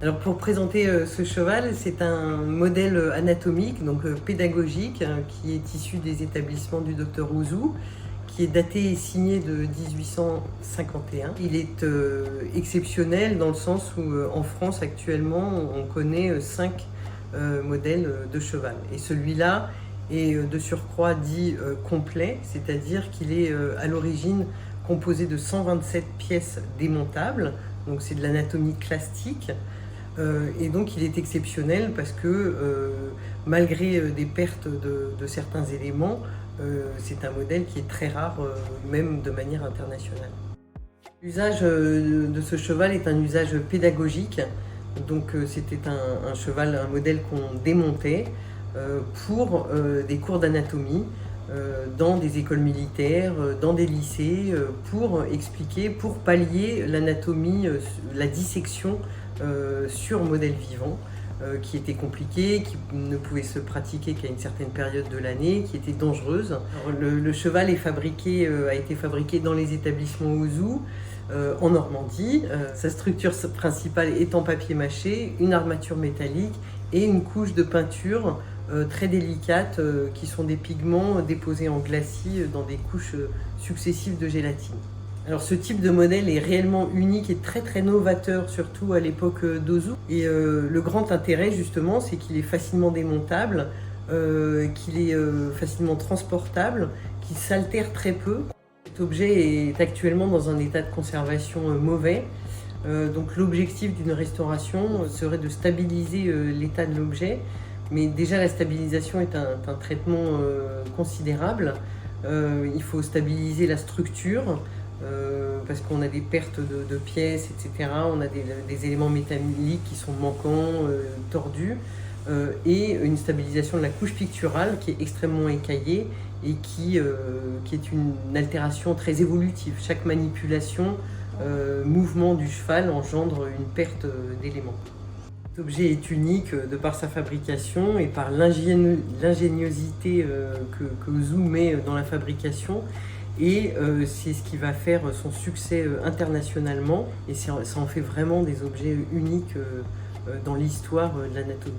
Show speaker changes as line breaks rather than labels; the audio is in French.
Alors pour présenter ce cheval, c'est un modèle anatomique, donc pédagogique, qui est issu des établissements du docteur Ouzou, qui est daté et signé de 1851. Il est exceptionnel dans le sens où en France actuellement on connaît 5 modèles de cheval. Et celui-là est de surcroît dit complet, c'est-à-dire qu'il est à l'origine composé de 127 pièces démontables, donc c'est de l'anatomie classique. Et donc il est exceptionnel parce que malgré des pertes de certains éléments, c'est un modèle qui est très rare, même de manière internationale. L'usage de ce cheval est un usage pédagogique. Donc c'était un cheval, un modèle qu'on démontait pour des cours d'anatomie dans des écoles militaires, dans des lycées, pour expliquer, pour pallier l'anatomie, la dissection sur modèle vivant, qui était compliquée, qui ne pouvait se pratiquer qu'à une certaine période de l'année, qui était dangereuse. Alors, le cheval est fabriqué, a été fabriqué dans les établissements Ouzou, en Normandie. Sa structure principale est en papier mâché, une armature métallique et une couche de peinture très délicates qui sont des pigments déposés en glacis dans des couches successives de gélatine. Alors ce type de modèle est réellement unique et très novateur, surtout à l'époque d'Ouzou. Et le grand intérêt justement, c'est qu'il est facilement démontable, qu'il est facilement transportable, qu'il s'altère très peu. Cet objet est actuellement dans un état de conservation mauvais. Donc l'objectif d'une restauration serait de stabiliser l'état de l'objet. Mais déjà la stabilisation est un traitement considérable. Il faut stabiliser la structure, parce qu'on a des pertes de pièces, etc. On a des éléments métalliques qui sont manquants, tordus, et une stabilisation de la couche picturale qui est extrêmement écaillée et qui est une altération très évolutive. Chaque manipulation, mouvement du cheval engendre une perte d'éléments. Cet objet est unique de par sa fabrication et par l'ingéniosité que Ouzou met dans la fabrication. Et c'est ce qui va faire son succès internationalement, et ça en fait vraiment des objets uniques dans l'histoire de l'anatomie.